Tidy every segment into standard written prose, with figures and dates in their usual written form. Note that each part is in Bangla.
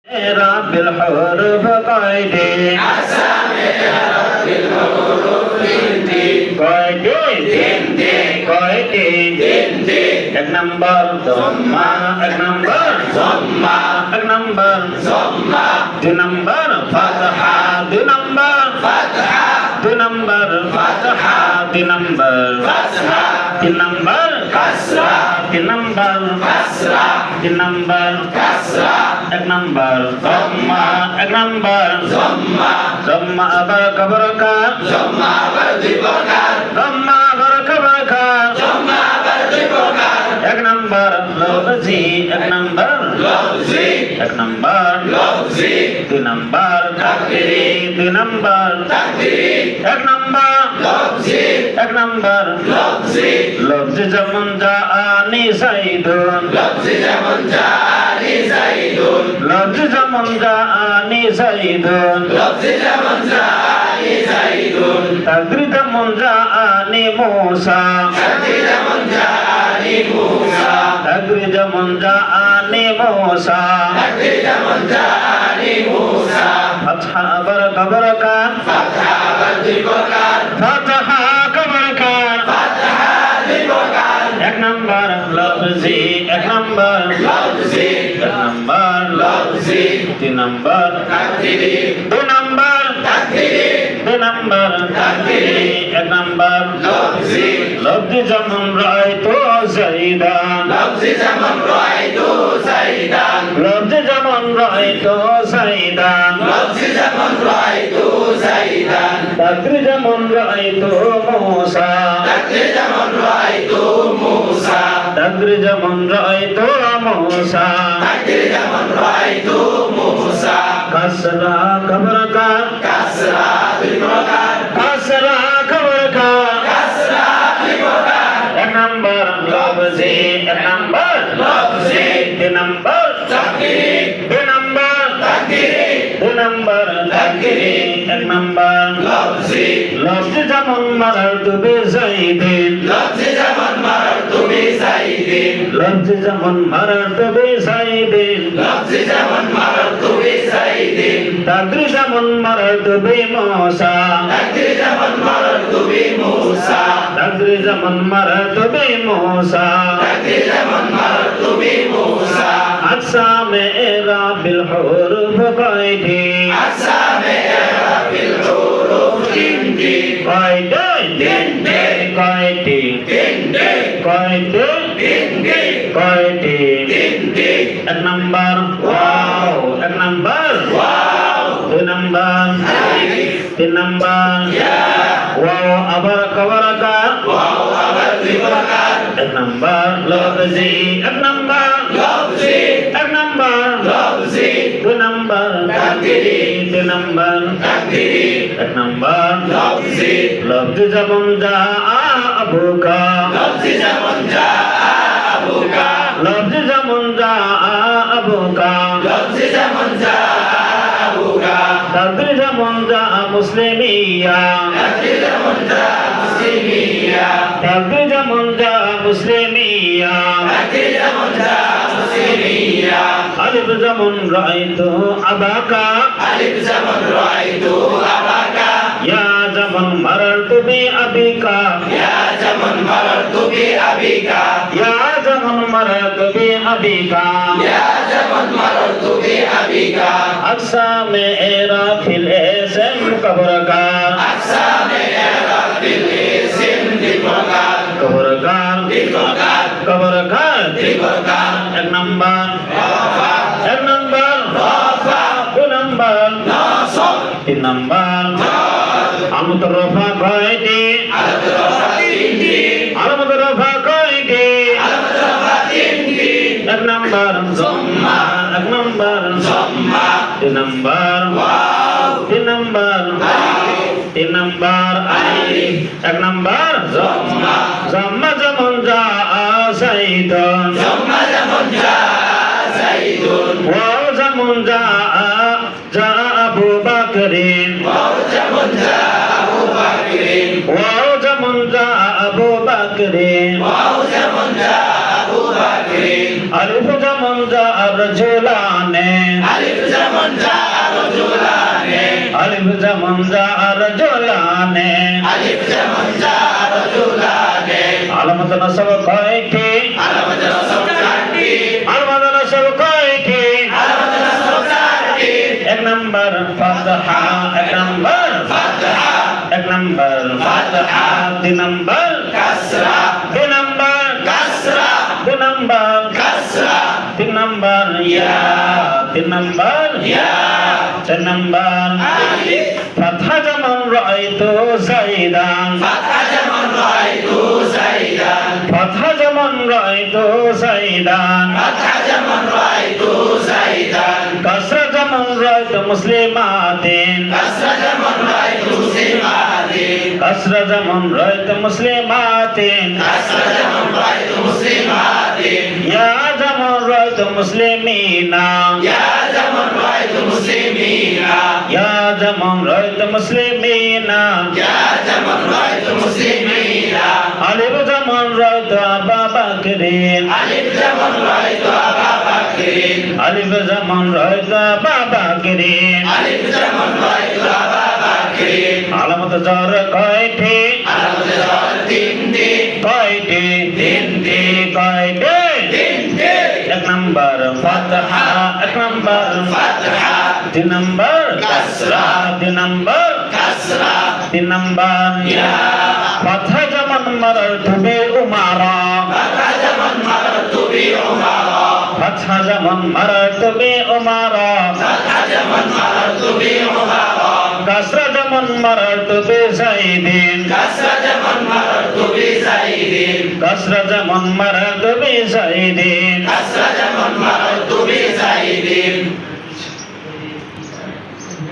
رب الحروف قايدي قايدي এক নম্বর জম্মা এক নম্বর জম্মা এক নম্বর জম্মা দুই নম্বর ফাতহা দুই নম্বর ফাতহা দুই নম্বর ফাতহা দুই নম্বর ফাতহা তিন নম্বর কাসরা তিন নম্বর কাসরা তিন নম্বর কাসরা এক নম্বর জম্মা এক নম্বর জম্মা জম্মা আবার কবর কা জম্মা আবার দুই প্রকার জম্মা আবার কবর কা জম্মা আবার দুই প্রকার এক নম্বর লফজি এক নম্বর লফজি এক নম্বর লফজি দুই নম্বর তাকদীরি দুই নম্বর তাকদীরি এক নম্বর লফজি এক নম্বর লফজি লফজি যেমন জাআনি যাইদুন লফজি যেমন জাআনি যাইদুন লফজি যেমন জাআনি যাইদুন লফজি যেমন জাআনি যাইদুন তাকদীরি যেমন জাআনি মূসা তাকদীরি যেমন জাআনি মূসা তাকদীরি যেমন জাআনি মূসা তাকদীরি যেমন জাআনি মূসা ফাতহা আবার কবর কা ফাতহা আবার দুই প্রকার ফাতহা কবর কা ফাতহা দুই প্রকার এক নম্বর লফজি এক নম্বর লফজি এক নম্বর লফজি তিন নম্বর তাকদীরি দুই নম্বর তাকদীরি দুই নম্বর তাকদীরি এক নম্বর লফজি লফজি যেমন রায়তু যাইদান লফজি যেমন রায়তু যাইদান লফজি যেমন রায়তু যাইদান লফজি যেমন রায়তু যাইদান তাকদীরি যেমন রায়তু মূসা তাকদীরি যেমন রায়তু মূসা তাকদীরি যেমন রায়তু মূসা তাকদীরি যেমন রায়তু মূসা কাসরা কবর কা কাসরা দুই প্রকার কাসরা কবর কা কাসরা দুই প্রকার এক নম্বর লফজি এক নম্বর লফজি দুই নম্বর তাকদীরি দুই নম্বর তাকদীরি দুই নম্বর তাকদীরি এক নম্বর লফজি লফজি যেমন মারারতু বিযাইদিন লফজি যেমন মারারতু বিযাইদিন লফজি যেমন মারারতু বিযাইদিন লফজি যেমন মারারতু বিযাইদিন তাকদীরি যেমন মারারতু বিমূসা তাকদীরি যেমন মারারতু বিমূসা তাকদীরি যেমন মারারতু বিমূসা তাকদীরি যেমন মারারতু বিমূসা আকসামে ইরাবিল হুরুফ কয়টি আকসামে ইরাবিল হুরুফ তিনটি কয়টি তিনটি কয়টি তিনটি কয়টি তিনটি কয়টি তিনটি এক নম্বর ওয়াও এক নম্বর ওয়াও দুই নম্বর আলিফ তিন নম্বর ইয়া ওয়াও আবার কবর কা ওয়াও আবার দুই প্রকার এক নম্বর লফজি এক নম্বর লফজি এক নম্বর লফজি দুই নম্বর তাকদীরি দুই নম্বর তাকদীরি এক নম্বর লফজি লফজি যেমন জাআ আবুকা লফজি যেমন জাআ আবুকা লফজি যেমন জাআ আবুকা লফজি যেমন জাআ আবুকা তাকদীরি যেমন জাআ মুসলিমিয়া তাকদীরি যেমন জাআ মুসলিমিয়া তাকদীরি যেমন জাআ মুসলিমিয়া তাকদীরি যেমন জাআ মুসলিমিয়া আলিফ যেমন রাআইতু আবাকা আলিফ যেমন রাআইতু আবাকা ইয়া যেমন মারারতু বিআবিকা ইয়া যেমন মারারতু বিআবিকা ইয়া যেমন মারারতু বিআবিকা ইয়া যেমন মারারতু বিআবিকা আকসামে ইরাফিল ইসম কবর কা আকসামে ইরাফিল ইসম দুই প্রকার কবর কা দুই প্রকার কবর কা দুই প্রকার এক নম্বর রাফা এক নম্বর রাফা দুই নম্বর নাসব তিন নম্বর আলামত রাফা কয়টি আলামত রাফা তিনটি আলামত রাফা কয়টি আলামত রাফা তিনটি এক নম্বর জম্মা এক নম্বর জম্মা দুই নম্বর ওয়াও তিন নম্বর আলিফ তিন নম্বর আলিফ এক নম্বর জম্মা জম্মা যেমন জাআ যাইদুন জম্মা যেমন জাআ যাইদুন ওয়াও যেমন জাআ আবু বকরিন ওয়াও যেমন জাআ আবু বকরিন ওয়াও যেমন জাআ আবু বকরিন ওয়াও যেমন জাআ আবু বকরিন আলিফ যেমন জাআ রাজুলানে আলিফ যেমন যা রজুলানে আলিফ যেমন যা রজুলানে আলামত নসব কয়টি আলামত নসব চারটি আলামত নসব কয়টি আলামত নসব চারটি এক নম্বর ফাতহা এক নম্বর ফাতহা এক নম্বর ফাতহা দুই নম্বর কাসরা দুই নম্বর কাসরা দুই নম্বর কাসরা তিন নম্বর ইয়া তিন নম্বর ইয়া চার নম্বর আলিফ ফাতহা যেমন রাইতু যাইদান ফাতহা যেমন রাইতু যাইদান ফাতহা যেমন রাইতু যাইদান ফাতহা যেমন রাইতু যাইদান কাসরা যেমন রাইতু মুসলিমাতিন কাসরা যেমন রাইতু মুসলিমাতিন কাসরা যেমন রাইতু মুসলিমাতিন কাসরা যেমন রাইতু মুসলিমাতিন ইয়া যেমন রাইতু মুসলিমিনা ইয়া যেমন রাইতু মুসলিমিনা ইয়া যেমন রাইতু মুসলিমিনা ইয়া যেমন রাইতু মুসলিমিনা আলিফ যেমন রাইতু আবা বকরিন আলিফ যেমন রাইতু আবা বকরিন আলিফ যেমন রাইতু আবা বকরিন আলিফ যেমন রাইতু আবা বকরিন আলামত জর কয়টি আলামত জর তিনটি কয়টি তিনটি কয়টি তিনটি এক নম্বর ফাতহা এক নম্বর ফাতহা দুই নম্বর কাসরা দুই নম্বর কাসরা তিন নম্বর ইয়া ফাতহা যেমন মারতু বি উমারা ফাতহা যেমন মারতু বি উমারা ফাতহা যেমন মারতু বি উমারা ফাতহা যেমন মারতু বি উমারা কাসরা যেমন মারতু বি যাইদিন কাসরা যেমন মারতু বি যাইদিন কাসরা যেমন মারতু বি যাইদিন কাসরা যেমন মারতু বি যাইদিন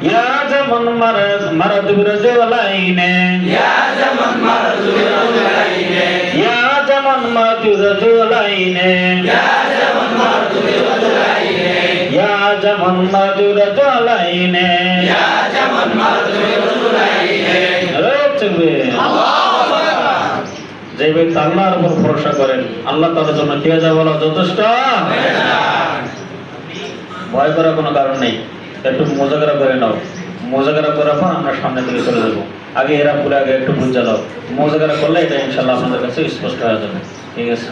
ইয়া যেমন মারতু বি রাজুলাইনে ইয়া যেমন মারতু বি রাজুলাইনে ইয়া যেমন মারতু বি রাজুলাইনে ইয়া যেমন মারতু বি রাজুলাইনে ইয়া যেমন মারতু বি রাজুলাইনে ইয়া যেমন মারতু বি রাজুলাইনে চলবে যে ব্যক্তি আল্লাহর উপর ভরসা করেন আল্লাহ তার জন্য কে যা বলা যথেষ্ট ভয় করার কোনো কারণ নেই একটু মোজাগরা করে নাও মোজাগরা করার পর আমরা সামনে দিকে চলে যাবো আগে এরা পুরো আগে একটু বুঝে নাও মোজাগরা করলে এটা ইনশাল্লাহ আপনাদের কাছে স্পষ্ট হয়ে যাবে ঠিক আছে